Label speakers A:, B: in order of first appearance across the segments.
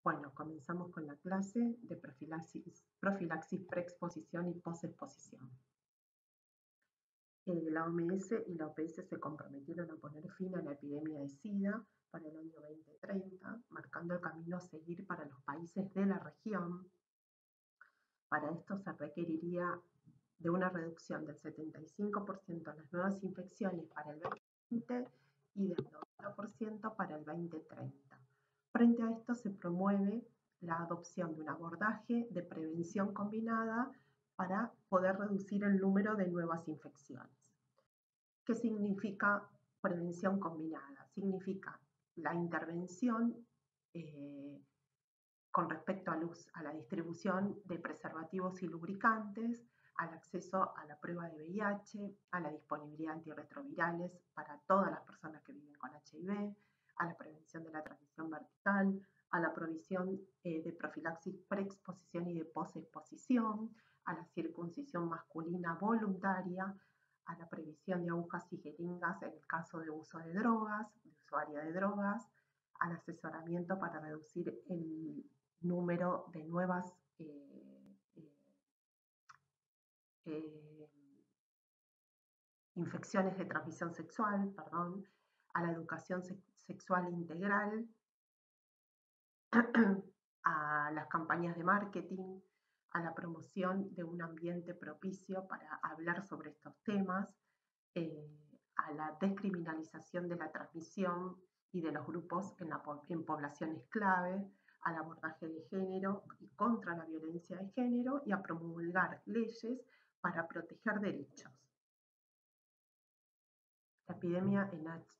A: Bueno, comenzamos con la clase de profilaxis preexposición y posexposición. La OMS y la OPS se comprometieron a poner fin a la epidemia de SIDA para el año 2030, marcando el camino a seguir para los países de la región. Para esto se requeriría de una reducción del 75% en las nuevas infecciones para el 2020 y del 90% para el 2030. Frente a esto se promueve la adopción de un abordaje de prevención combinada para poder reducir el número de nuevas infecciones. ¿Qué significa prevención combinada? Significa la intervención con respecto a la distribución de preservativos y lubricantes, al acceso a la prueba de VIH, a la disponibilidad de antirretrovirales para todas las personas que viven con HIV, a la prevención de la transmisión vertical, a la provisión de profilaxis preexposición y de posexposición, a la circuncisión masculina voluntaria, a la previsión de agujas y jeringas en el caso de uso de drogas, de usuaria de drogas, al asesoramiento para reducir el número de nuevas infecciones de transmisión sexual, a la educación sexual integral, a las campañas de marketing, a la promoción de un ambiente propicio para hablar sobre estos temas, a la descriminalización de la transmisión y de los grupos en poblaciones clave, al abordaje de género y contra la violencia de género y a promulgar leyes para proteger derechos. La epidemia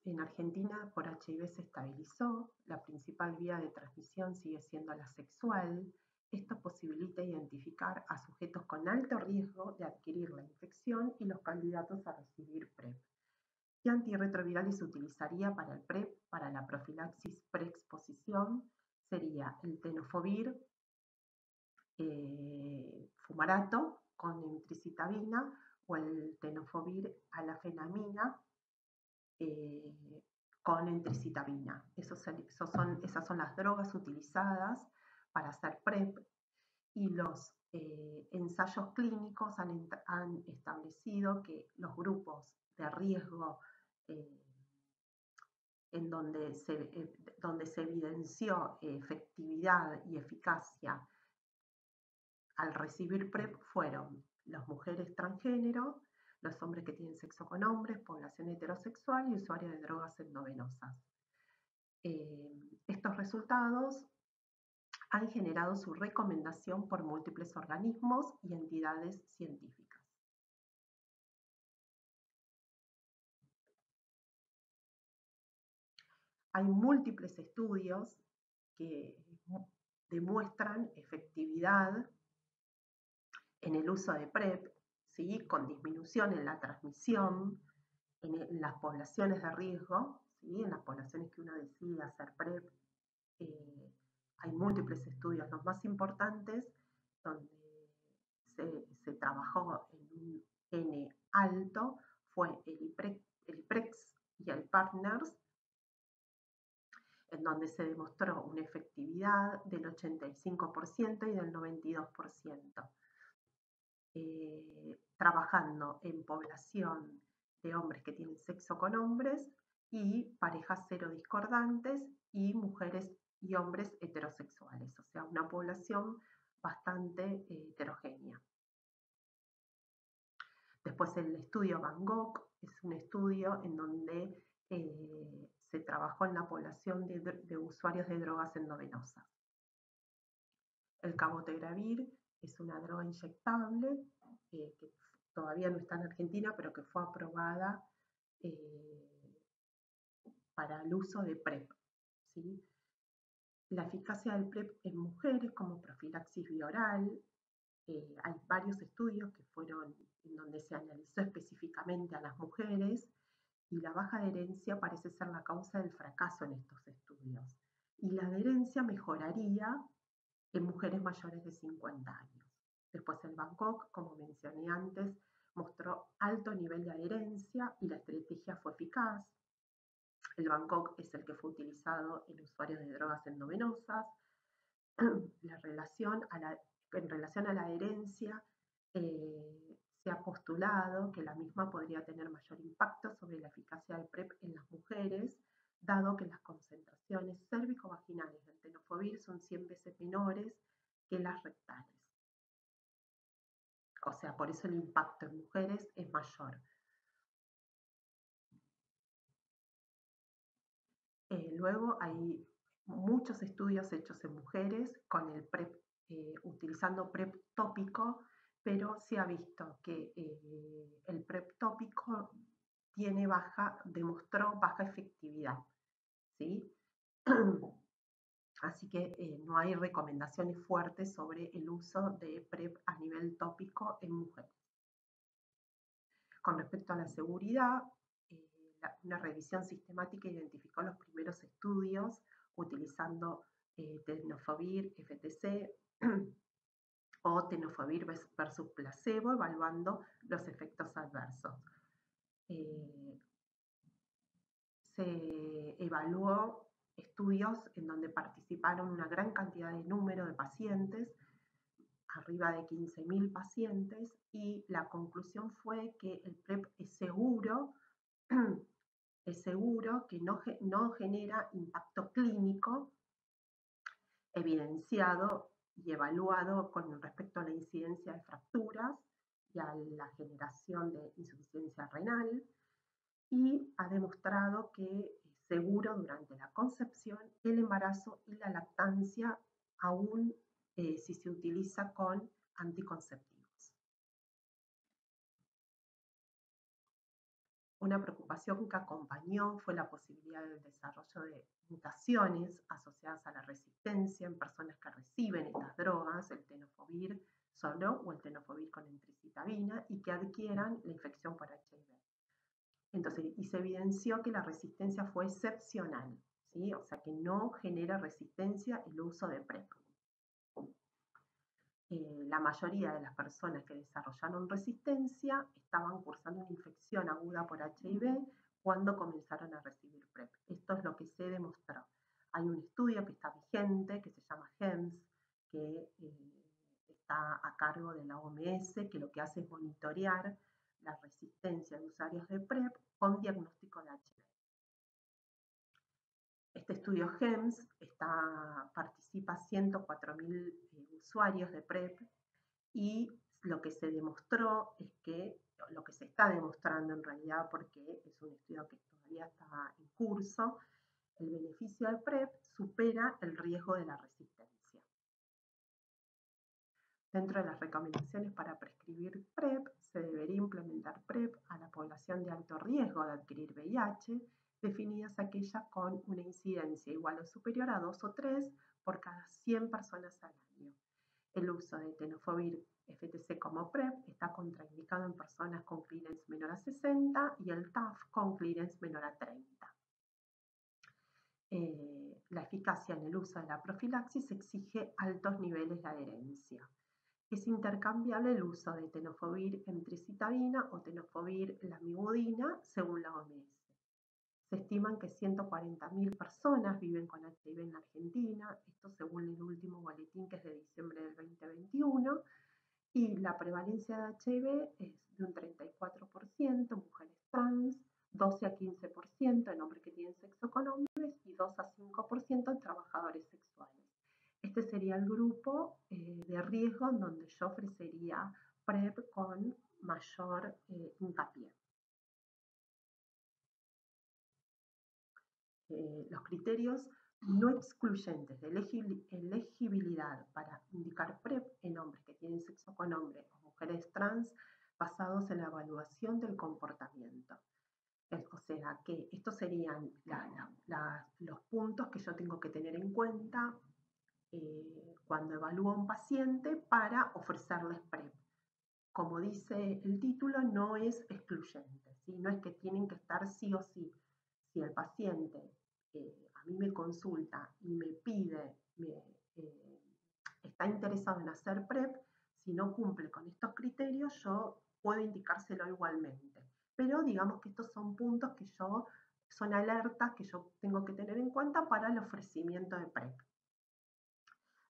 A: en Argentina por HIV se estabilizó, la principal vía de transmisión sigue siendo la sexual. Esto posibilita identificar a sujetos con alto riesgo de adquirir la infección y los candidatos a recibir PrEP. ¿Qué antirretrovirales se utilizaría para el PrEP? Para la profilaxis preexposición sería el tenofovir fumarato con emtricitabina o el tenofovir alafenamina con emtricitabina. Esas son las drogas utilizadas para hacer PrEP y los ensayos clínicos han establecido que los grupos de riesgo en donde se evidenció efectividad y eficacia al recibir PrEP fueron las mujeres transgénero, los hombres que tienen sexo con hombres, población heterosexual y usuarios de drogas endovenosas. Estos resultados han generado su recomendación por múltiples organismos y entidades científicas. Hay múltiples estudios que demuestran efectividad en el uso de PrEP, ¿sí? Con disminución en la transmisión en las poblaciones de riesgo, ¿sí? En las poblaciones que uno decide hacer PrEP, hay múltiples estudios. Los más importantes, donde se trabajó en un N alto, fue el IPREX y el PARTNERS, en donde se demostró una efectividad del 85% y del 92%. Trabajando en población de hombres que tienen sexo con hombres y parejas serodiscordantes y mujeres y hombres heterosexuales, o sea, una población bastante heterogénea. Después el estudio Van Gogh es un estudio en donde se trabajó en la población de usuarios de drogas endovenosas. El cabotegravir es una droga inyectable que todavía no está en Argentina, pero que fue aprobada para el uso de PrEP, ¿sí? La eficacia del PrEP en mujeres como profilaxis bioral, hay varios estudios que fueron en donde se analizó específicamente a las mujeres y la baja adherencia parece ser la causa del fracaso en estos estudios. Y la adherencia mejoraría en mujeres mayores de 50 años. Después el Van Gogh, como mencioné antes, mostró alto nivel de adherencia y la estrategia fue eficaz. El Van Gogh es el que fue utilizado en usuarios de drogas endovenosas. en relación a la herencia, se ha postulado que la misma podría tener mayor impacto sobre la eficacia del PrEP en las mujeres, dado que las concentraciones cérvico-vaginales del tenofovir son 100 veces menores que las rectales. O sea, por eso el impacto en mujeres es mayor. Luego hay muchos estudios hechos en mujeres con el PrEP, utilizando PrEP tópico, pero se ha visto que el PrEP tópico demostró baja efectividad, ¿sí? Así que no hay recomendaciones fuertes sobre el uso de PrEP a nivel tópico en mujeres. Con respecto a la seguridad, una revisión sistemática identificó los primeros estudios utilizando tenofovir FTC o tenofovir versus placebo, evaluando los efectos adversos. Se evaluó estudios en donde participaron una gran cantidad de número de pacientes, arriba de 15.000 pacientes, y la conclusión fue que el PrEP es seguro, que no genera impacto clínico evidenciado y evaluado con respecto a la incidencia de fracturas y a la generación de insuficiencia renal, y ha demostrado que es seguro durante la concepción, el embarazo y la lactancia, aún si se utiliza con anticonceptivos. Una preocupación que acompañó fue la posibilidad del desarrollo de mutaciones asociadas a la resistencia en personas que reciben estas drogas, el tenofovir solo o el tenofovir con entricitabina, y que adquieran la infección por HIV. Entonces, y se evidenció que la resistencia fue excepcional, ¿sí? O sea que no genera resistencia el uso de PrEP. La mayoría de las personas que desarrollaron resistencia estaban cursando una infección aguda por HIV cuando comenzaron a recibir PrEP. Esto es lo que se demostró. Hay un estudio que está vigente, que se llama HEMS, que está a cargo de la OMS, que lo que hace es monitorear la resistencia de usuarios de PrEP con diagnóstico de HIV. Este estudio HEMS participa 104.000 usuarios de PrEP, y lo que se demostró es que, lo que se está demostrando en realidad, porque es un estudio que todavía está en curso, el beneficio de PrEP supera el riesgo de la resistencia. Dentro de las recomendaciones para prescribir PrEP, se debería implementar PrEP a la población de alto riesgo de adquirir VIH, definidas aquellas con una incidencia igual o superior a 2 o 3 por cada 100 personas al año. El uso de tenofovir FTC como PrEP está contraindicado en personas con clearance menor a 60 y el TAF con clearance menor a 30. La eficacia en el uso de la profilaxis exige altos niveles de adherencia. Es intercambiable el uso de tenofovir entricitabina o tenofovir lamivudina según la OMS. Se estiman que 140.000 personas viven con HIV en Argentina, esto según el último boletín que es de diciembre del 2021, y la prevalencia de HIV es de un 34% en mujeres trans, 12 a 15% en hombres que tienen sexo con hombres y 2 a 5% en trabajadores sexuales. Este sería el grupo de riesgo en donde yo ofrecería PrEP con mayor hincapié. Los criterios no excluyentes de elegibilidad para indicar PrEP en hombres que tienen sexo con hombres o mujeres trans, basados en la evaluación del comportamiento. O sea que estos serían los puntos que yo tengo que tener en cuenta cuando evalúo a un paciente para ofrecerles PrEP. Como dice el título, no es excluyente, ¿sí? No es que tienen que estar sí o sí. Si el paciente a mí me consulta y me pide, está interesado en hacer PrEP, si no cumple con estos criterios, yo puedo indicárselo igualmente. Pero digamos que estos son puntos que son alertas que yo tengo que tener en cuenta para el ofrecimiento de PrEP.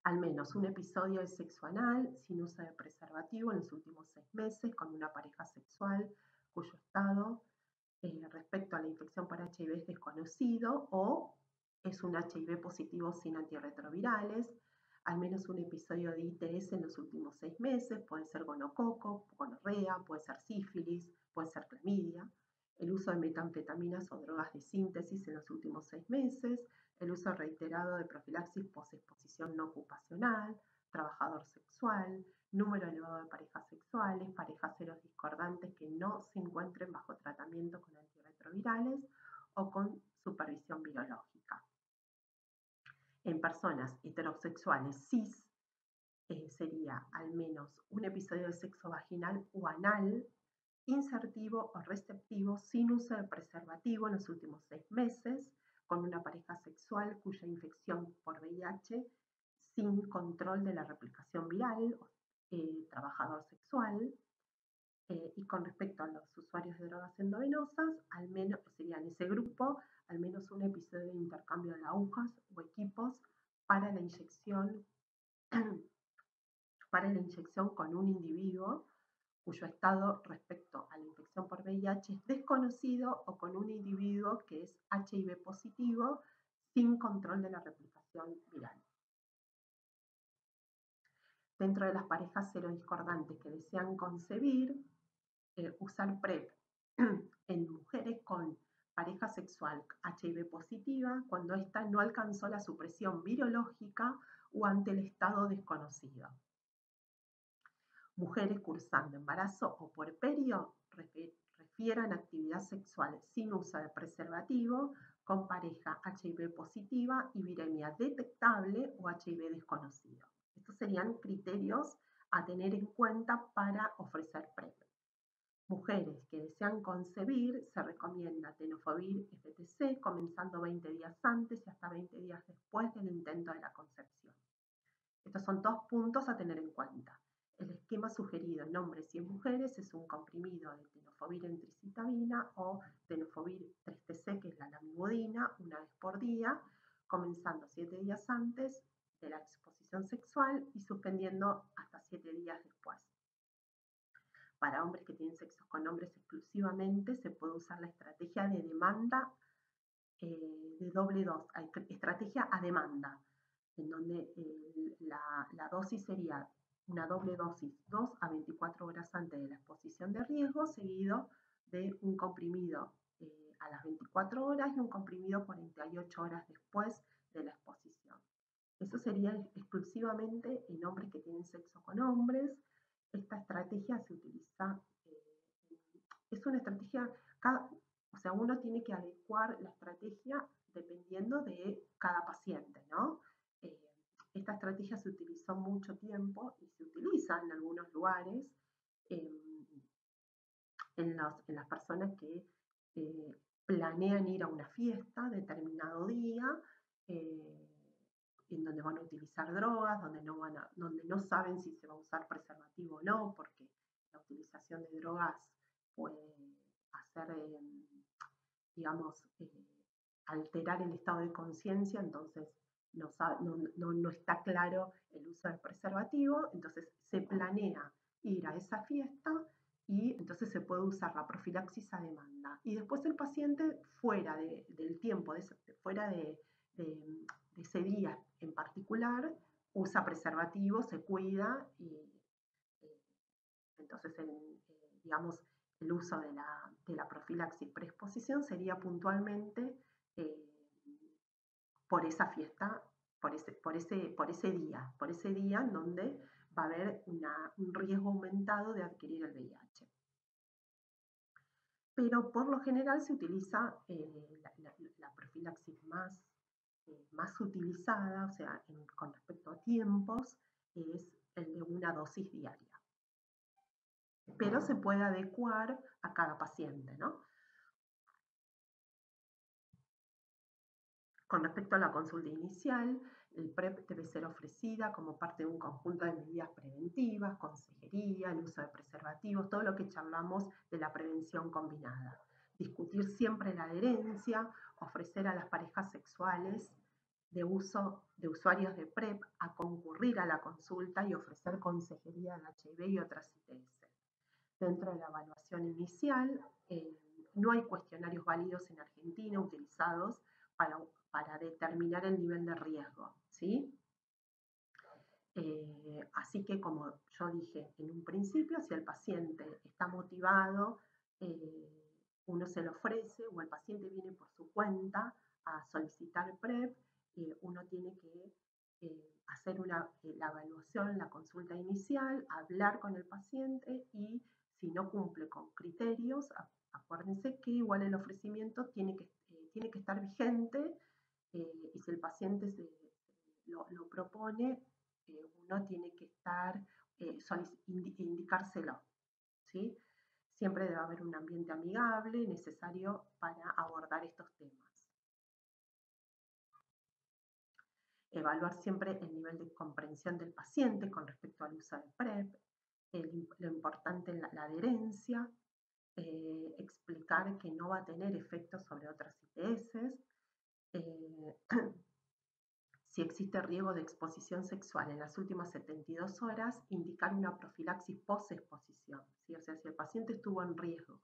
A: al menos un episodio de sexo anal sin uso de preservativo en los últimos 6 meses con una pareja sexual cuyo estado respecto a la infección por HIV es desconocido o es un HIV positivo sin antirretrovirales, al menos un episodio de ITS en los últimos 6 meses, puede ser gonococo, gonorrea, puede ser sífilis, puede ser clamidia, el uso de metanfetaminas o drogas de síntesis en los últimos 6 meses, el uso reiterado de profilaxis posexposición no ocupacional, trabajador sexual, número elevado de parejas sexuales, parejas serodiscordantes que no se encuentren bajo tratamiento con antirretrovirales o con supervisión virológica. En personas heterosexuales cis sería al menos un episodio de sexo vaginal o anal insertivo o receptivo sin uso de preservativo en los últimos 6 meses con una pareja sexual cuya infección por VIH sin control de la replicación viral, trabajador sexual, y con respecto a los usuarios de drogas endovenosas, al menos serían ese grupo, al menos un episodio de intercambio de agujas o equipos para la inyección, con un individuo cuyo estado respecto a la infección por VIH es desconocido o con un individuo que es HIV positivo sin control de la replicación viral. Dentro de las parejas serodiscordantes que desean concebir, usar PrEP en mujeres con pareja sexual HIV positiva cuando ésta no alcanzó la supresión virológica o ante el estado desconocido. Mujeres cursando embarazo o puerperio refieran actividad sexual sin uso de preservativo con pareja HIV positiva y viremia detectable o HIV desconocido. Estos serían criterios a tener en cuenta para ofrecer PrEP. Mujeres que desean concebir, se recomienda tenofovir FTC comenzando 20 días antes y hasta 20 días después del intento de la concepción. Estos son 2 puntos a tener en cuenta. El esquema sugerido en hombres y en mujeres es un comprimido de tenofovir en tricitabina o tenofovir 3TC, que es la lamivudina, una vez por día, comenzando 7 días antes de la exposición sexual y suspendiendo hasta 7 días después. Para hombres que tienen sexo con hombres exclusivamente, se puede usar la estrategia de demanda de doble dosis, estrategia a demanda, en donde la dosis sería una doble dosis 2 a 24 horas antes de la exposición de riesgo, seguido de un comprimido a las 24 horas y un comprimido 48 horas después de la exposición. Eso sería exclusivamente en hombres que tienen sexo con hombres. Esta estrategia se utiliza, es una estrategia, o sea, uno tiene que adecuar la estrategia dependiendo de cada paciente, ¿no? Esta estrategia se utilizó mucho tiempo y se utiliza en algunos lugares en las personas que planean ir a una fiesta determinado día, en donde van a utilizar drogas, donde no saben si se va a usar preservativo o no, porque la utilización de drogas puede hacer, digamos, alterar el estado de conciencia, entonces no está claro el uso del preservativo, entonces se planea ir a esa fiesta y entonces se puede usar la profilaxis a demanda. Y después el paciente, fuera del tiempo, fuera de ese día en particular, usa preservativo, se cuida y entonces digamos, el uso de la profilaxis preexposición sería puntualmente por esa fiesta, por ese día en donde va a haber un riesgo aumentado de adquirir el VIH. Pero por lo general se utiliza la profilaxis más utilizada, o sea, con respecto a tiempos, es el de una dosis diaria. Pero se puede adecuar a cada paciente, ¿no? Con respecto a la consulta inicial, el PrEP debe ser ofrecida como parte de un conjunto de medidas preventivas, consejería, el uso de preservativos, todo lo que charlamos de la prevención combinada. Discutir siempre la adherencia, ofrecer a las parejas sexuales de uso de usuarios de PrEP a concurrir a la consulta y ofrecer consejería en HIV y otras ITS. Dentro de la evaluación inicial, no hay cuestionarios válidos en Argentina utilizados para determinar el nivel de riesgo, ¿sí? Así que, como yo dije en un principio, si el paciente está motivado, uno se lo ofrece o el paciente viene por su cuenta a solicitar PrEP, uno tiene que hacer la evaluación, la consulta inicial, hablar con el paciente y si no cumple con criterios, acuérdense que igual el ofrecimiento tiene que estar vigente y si el paciente lo propone, uno tiene que indicárselo, ¿sí? Siempre debe haber un ambiente amigable necesario para abordar estos temas. Evaluar siempre el nivel de comprensión del paciente con respecto al uso de PrEP, lo importante en la adherencia, explicar que no va a tener efectos sobre otras ITS, si existe riesgo de exposición sexual en las últimas 72 horas, indicar una profilaxis post-exposición. ¿Sí? O sea, si el paciente estuvo en riesgo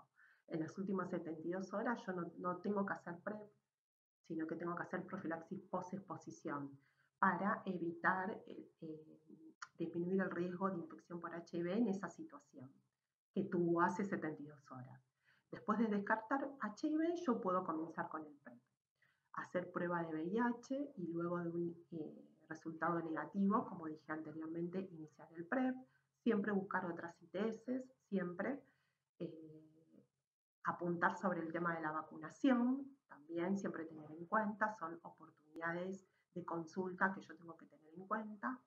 A: en las últimas 72 horas, yo no tengo que hacer PrEP, sino que tengo que hacer profilaxis post-exposición para evitar disminuir el riesgo de infección por HIV en esa situación que tuvo hace 72 horas. Después de descartar HIV, yo puedo comenzar con el PrEP. Hacer prueba de VIH y luego de un resultado negativo, como dije anteriormente, iniciar el PrEP, siempre buscar otras ITS, siempre apuntar sobre el tema de la vacunación, también siempre tener en cuenta, son oportunidades de consulta que yo tengo que tener en cuenta.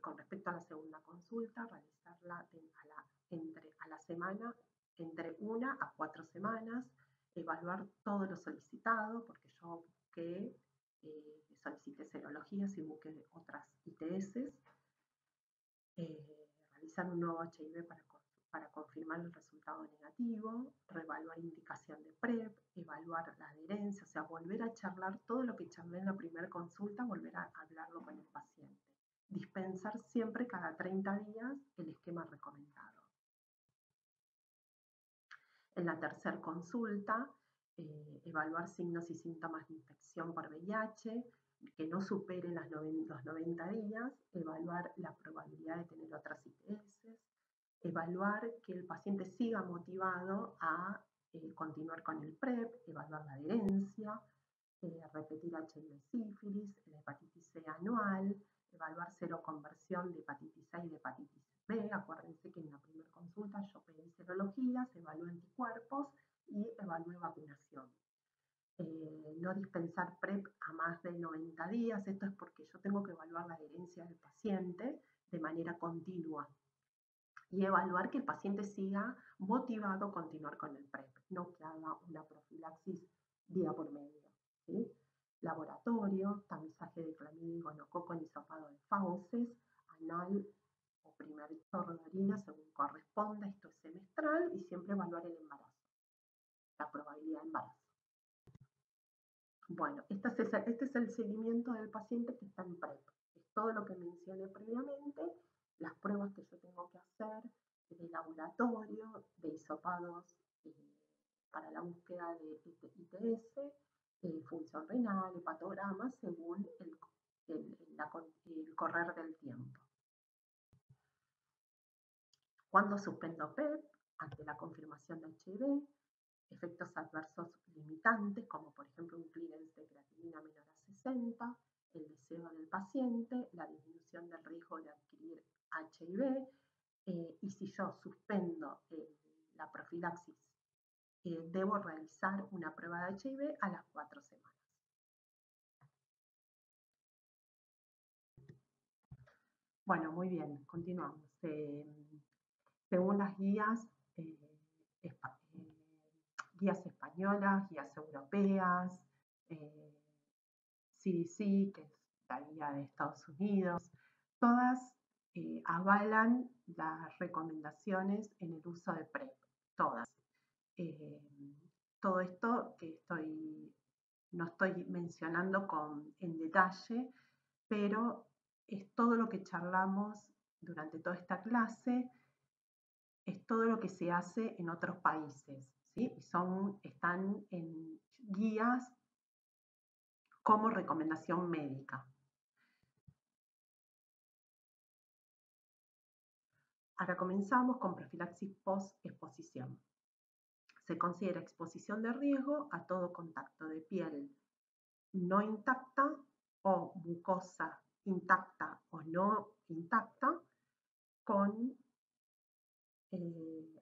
A: Con respecto a la segunda consulta, realizarla a la semana, entre 1 a 4 semanas, evaluar todo lo solicitado, porque yo busqué, solicité serologías y busqué otras ITS, realizar un nuevo HIV para confirmar el resultado negativo, reevaluar indicación de PrEP, evaluar la adherencia, o sea, volver a charlar todo lo que charlé en la primera consulta, volver a hablarlo con el paciente. Dispensar siempre cada 30 días el esquema recomendado. En la tercera consulta, evaluar signos y síntomas de infección por VIH, que no superen los 90 días, evaluar la probabilidad de tener otras ITS, evaluar que el paciente siga motivado a continuar con el PrEP, evaluar la adherencia, repetir HIV sífilis, la hepatitis C anual, evaluar seroconversión de hepatitis A y de hepatitis B. Acuérdense que en la primera consulta yo pedí serologías, evalué anticuerpos y evalué vacunación. No dispensar PrEP a más de 90 días, esto es porque yo tengo que evaluar la adherencia del paciente de manera continua y evaluar que el paciente siga motivado a continuar con el PrEP, no que haga una profilaxis día por medio. ¿Sí? Laboratorio, tamizaje de clamidia y gonococo en hisopado de fauces, anal o primer chorro de orina según corresponda, esto es semestral, y siempre evaluar el embarazo, la probabilidad de embarazo. Bueno, este es el seguimiento del paciente que está en PrEP. Es todo lo que mencioné previamente, las pruebas que yo tengo que hacer de laboratorio, de hisopados para la búsqueda de ITS, función renal, hepatograma, según el correr del tiempo. ¿Cuándo suspendo PrEP? Ante la confirmación de HIV, efectos adversos limitantes, como por ejemplo un clearance de creatinina menor a 60, el deseo del paciente, la disminución del riesgo de adquirir HIV, y si yo suspendo la profilaxis, debo realizar una prueba de HIV a las 4 semanas. Bueno, muy bien, continuamos. Según las guías, guías españolas, guías europeas, CDC, que es la guía de Estados Unidos, todas avalan las recomendaciones en el uso de PrEP, todas. Todo esto que estoy no estoy mencionando en detalle, pero es todo lo que charlamos durante toda esta clase, es todo lo que se hace en otros países, ¿sí? Están en guías como recomendación médica. Ahora comenzamos con profilaxis post-exposición. Se considera exposición de riesgo a todo contacto de piel no intacta o mucosa intacta o no intacta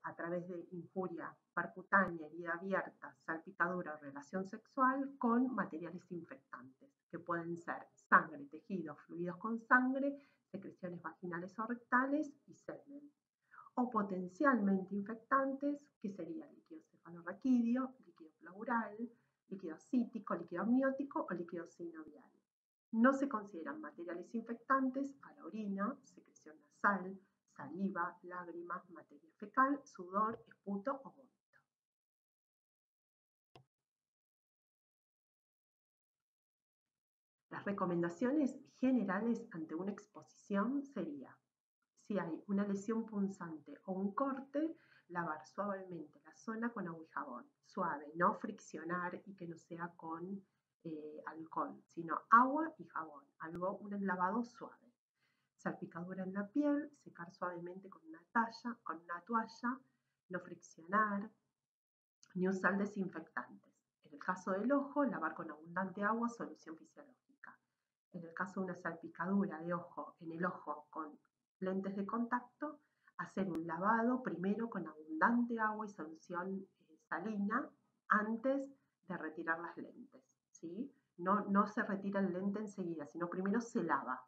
A: a través de injuria percutánea, herida abierta, salpicadura o relación sexual con materiales infectantes, que pueden ser sangre, tejidos, fluidos con sangre, secreciones vaginales o rectales y semen. O potencialmente infectantes, que serían líquido cefalorraquídeo, líquido pleural, líquido ascítico, líquido amniótico o líquido sinovial. No se consideran materiales infectantes a la orina, secreción nasal, saliva, lágrimas, materia fecal, sudor, esputo o vómito. Las recomendaciones generales ante una exposición sería: si hay una lesión punzante o un corte, lavar suavemente la zona con agua y jabón. Suave, no friccionar y que no sea con alcohol, sino agua y jabón, un lavado suave. Salpicadura en la piel, secar suavemente con una toalla, no friccionar, ni usar desinfectantes. En el caso del ojo, lavar con abundante agua, solución fisiológica. En el caso de una salpicadura de ojo en el ojo con lentes de contacto, hacer un lavado primero con abundante agua y solución salina antes de retirar las lentes, ¿sí? No se retira el lente enseguida, sino primero se lava.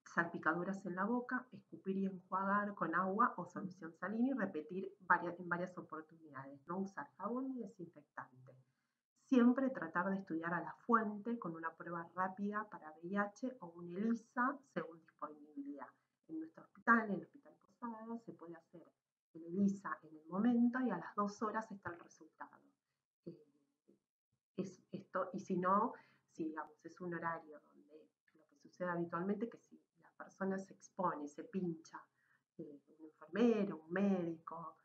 A: Salpicaduras en la boca, escupir y enjuagar con agua o solución salina y repetir en varias oportunidades. No usar jabón ni desinfectante. Siempre tratar de estudiar a la fuente con una prueba rápida para VIH o un ELISA según disponibilidad. En nuestro hospital, en el Hospital Posada, se puede hacer el ELISA en el momento y a las 2 horas está el resultado. Y si no, si digamos, es un horario donde lo que sucede habitualmente, que si la persona se expone, se pincha, un enfermero, un médico,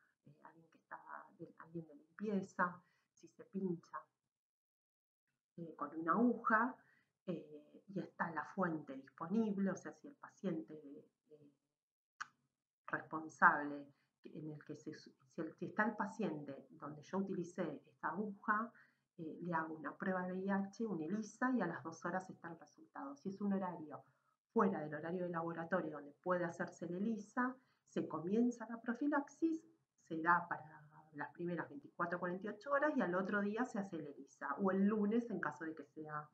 A: alguien de limpieza, si se pincha con una aguja y está la fuente disponible, o sea, si el paciente responsable si está el paciente donde yo utilicé esta aguja, le hago una prueba de VIH, un ELISA y a las 2 horas está el resultado. Si es un horario fuera del horario de laboratorio donde puede hacerse el ELISA, se comienza la profilaxis, se da para las primeras 24 o 48 horas y al otro día se hace el ELISA, o el lunes en caso de que sea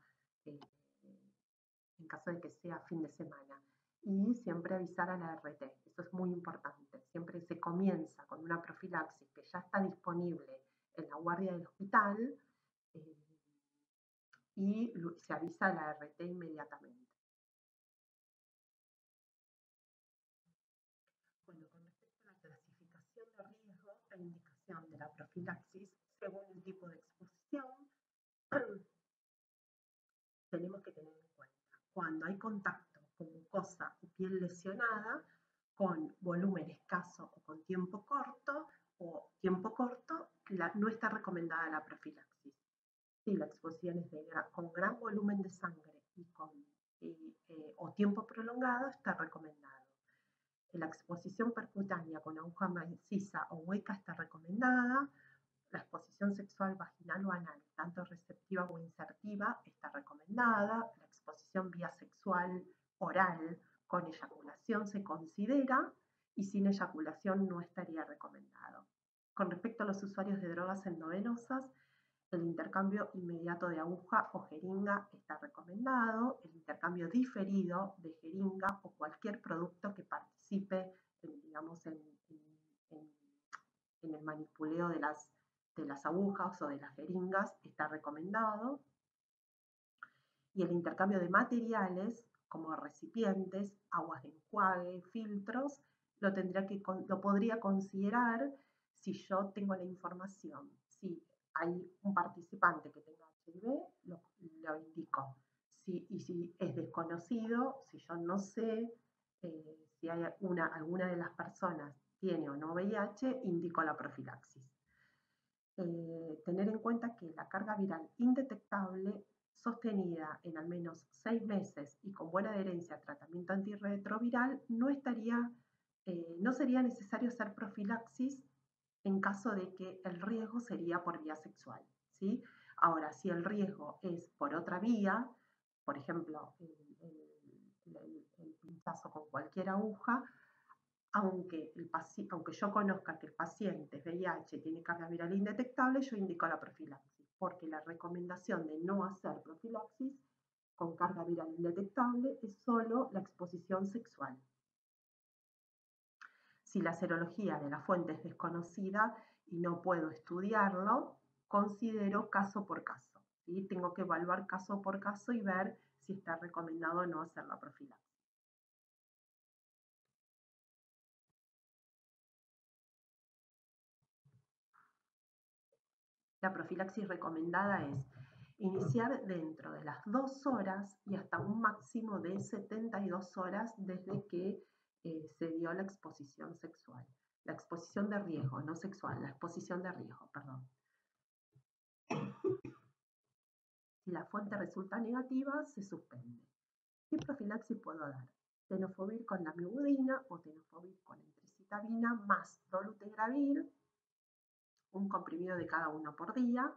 A: fin de semana. Y siempre avisar a la RT, eso es muy importante. Siempre se comienza con una profilaxis que ya está disponible en la guardia del hospital y se avisa a la RT inmediatamente. Bueno, con respecto a la clasificación de riesgo e indicación de la profilaxis, según el tipo de exposición, tenemos que tener en cuenta cuando hay contacto con mucosa o piel lesionada, con volumen escaso o con tiempo corto, no está recomendada la profilaxis. Si la exposición es con gran volumen de sangre o tiempo prolongado, está recomendado. La exposición percutánea con aguja maciza o hueca está recomendada. La exposición sexual vaginal o anal, tanto receptiva como insertiva, está recomendada. La exposición vía sexual oral con eyaculación se considera y sin eyaculación no estaría recomendado. Con respecto a los usuarios de drogas endovenosas, el intercambio inmediato de aguja o jeringa está recomendado. El intercambio diferido de jeringa o cualquier producto que participe, digamos, en el manipuleo de las agujas o de las jeringas está recomendado. Y el intercambio de materiales como recipientes, aguas de enjuague, filtros, lo podría considerar si yo tengo la información, si hay un participante que tenga HIV, lo indico. Y si es desconocido, si yo no sé si hay alguna de las personas tiene o no VIH, indico la profilaxis. Tener en cuenta que la carga viral indetectable sostenida en al menos 6 meses y con buena adherencia al tratamiento antirretroviral no sería necesario hacer profilaxis en caso de que el riesgo sería por vía sexual, ¿sí? Ahora, si el riesgo es por otra vía, por ejemplo, el pinchazo con cualquier aguja, aunque yo conozca que el paciente es VIH tiene carga viral indetectable, yo indico la profilaxis, porque la recomendación de no hacer profilaxis con carga viral indetectable es solo la exposición sexual. Si la serología de la fuente es desconocida y no puedo estudiarlo, considero caso por caso. ¿Sí? Tengo que evaluar caso por caso y ver si está recomendado o no hacer la profilaxis. La profilaxis recomendada es iniciar dentro de las 2 horas y hasta un máximo de 72 horas desde que se dio la exposición sexual. La exposición de riesgo, no sexual, la exposición de riesgo, perdón. Si la fuente resulta negativa, se suspende. ¿Qué profilaxis puedo dar? Tenofovir con lamivudina o tenofovir con entricitabina más dolutegravir, un comprimido de cada uno por día.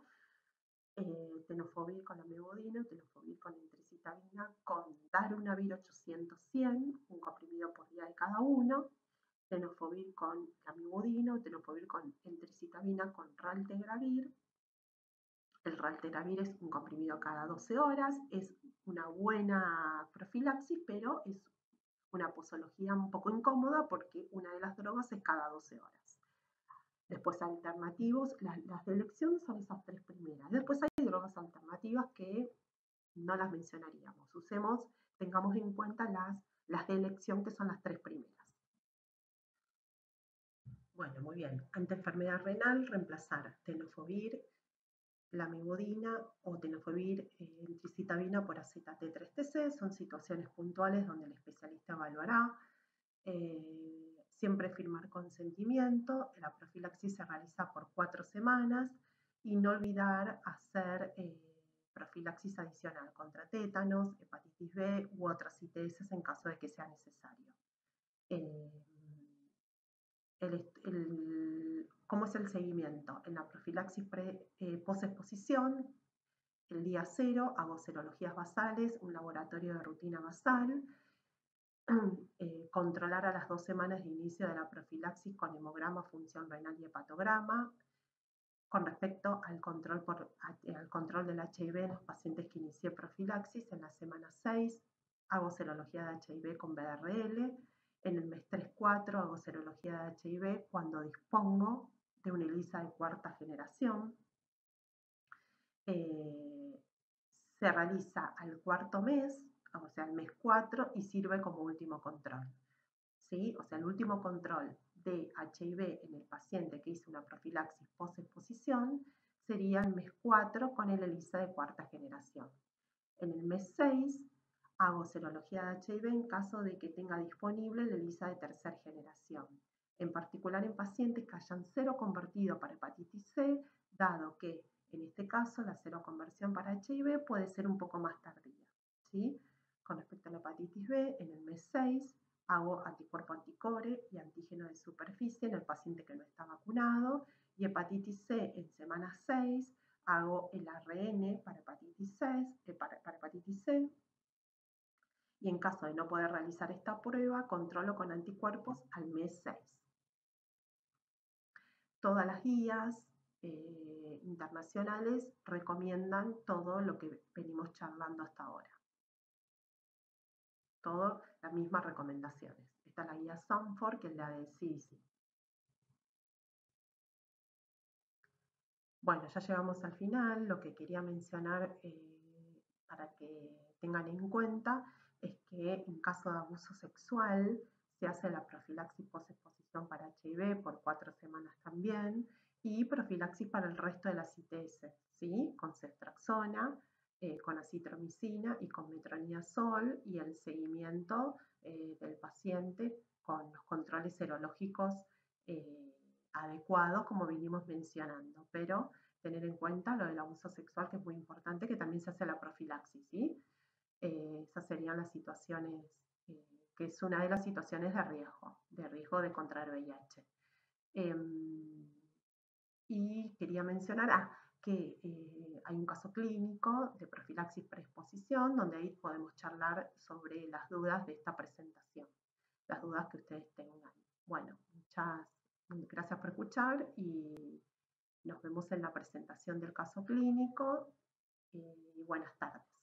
A: Tenofovir con lamivudina o tenofovir con entricitabina con darunavir 800-100, un comprimido por día de cada uno. Tenofovir con lamivudina o tenofovir con entricitabina con raltegravir. El raltegravir es un comprimido cada 12 horas, es una buena profilaxis, pero es una posología un poco incómoda porque una de las drogas es cada 12 horas. Después alternativos, las de elección son esas 3 primeras. Después hay drogas alternativas que no las mencionaríamos. Tengamos en cuenta las de elección que son las 3 primeras. Bueno, muy bien. Ante enfermedad renal, reemplazar tenofovir, lamivudina o tenofovir entricitabina por acetate-3-TC. Son situaciones puntuales donde el especialista evaluará. Siempre firmar consentimiento. La profilaxis se realiza por 4 semanas y no olvidar hacer profilaxis adicional contra tétanos, hepatitis B u otras ITS en caso de que sea necesario. ¿Cómo es el seguimiento? En la profilaxis posexposición, el día 0 hago serologías basales, un laboratorio de rutina basal, controlar a las 2 semanas de inicio de la profilaxis con hemograma, función renal y hepatograma. Con respecto al control del HIV en los pacientes que inicié profilaxis, en la semana 6 hago serología de HIV con BRL. En el mes 3-4 hago serología de HIV cuando dispongo de una ELISA de 4ª generación. Se realiza al 4.º mes, o sea, al mes 4, y sirve como último control. ¿Sí? O sea, el último control de HIV en el paciente que hizo una profilaxis post-exposición sería el mes 4 con el ELISA de 4ª generación. En el mes 6 hago serología de HIV en caso de que tenga disponible el ELISA de 3ª generación, en particular en pacientes que hayan seroconvertido para hepatitis C, dado que en este caso la seroconversión para HIV puede ser un poco más tardía. ¿Sí? Con respecto a la hepatitis B, en el mes 6 hago anticuerpo anticore y antígeno de superficie en el paciente que no está vacunado, y hepatitis C en semana 6 hago el ARN para hepatitis C, y en caso de no poder realizar esta prueba, controlo con anticuerpos al mes 6. Todas las guías internacionales recomiendan todo lo que venimos charlando hasta ahora. Todas las mismas recomendaciones. Está la guía Sanford, que es la del CDC. Bueno, ya llegamos al final. Lo que quería mencionar para que tengan en cuenta es que en caso de abuso sexual se hace la profilaxis post-exposición para HIV por 4 semanas también, y profilaxis para el resto de las ITS, ¿sí? Con ceftriaxona, con acitromicina y con metronidazol, y el seguimiento del paciente con los controles serológicos adecuados, como vinimos mencionando, pero tener en cuenta lo del abuso sexual, que es muy importante, que también se hace la profilaxis, ¿sí? Esas serían las situaciones, que es una de las situaciones de riesgo de contraer VIH. Y quería mencionar que hay un caso clínico de profilaxis preexposición, donde ahí podemos charlar sobre las dudas de esta presentación, las dudas que ustedes tengan. Bueno, muchas gracias por escuchar y nos vemos en la presentación del caso clínico y buenas tardes.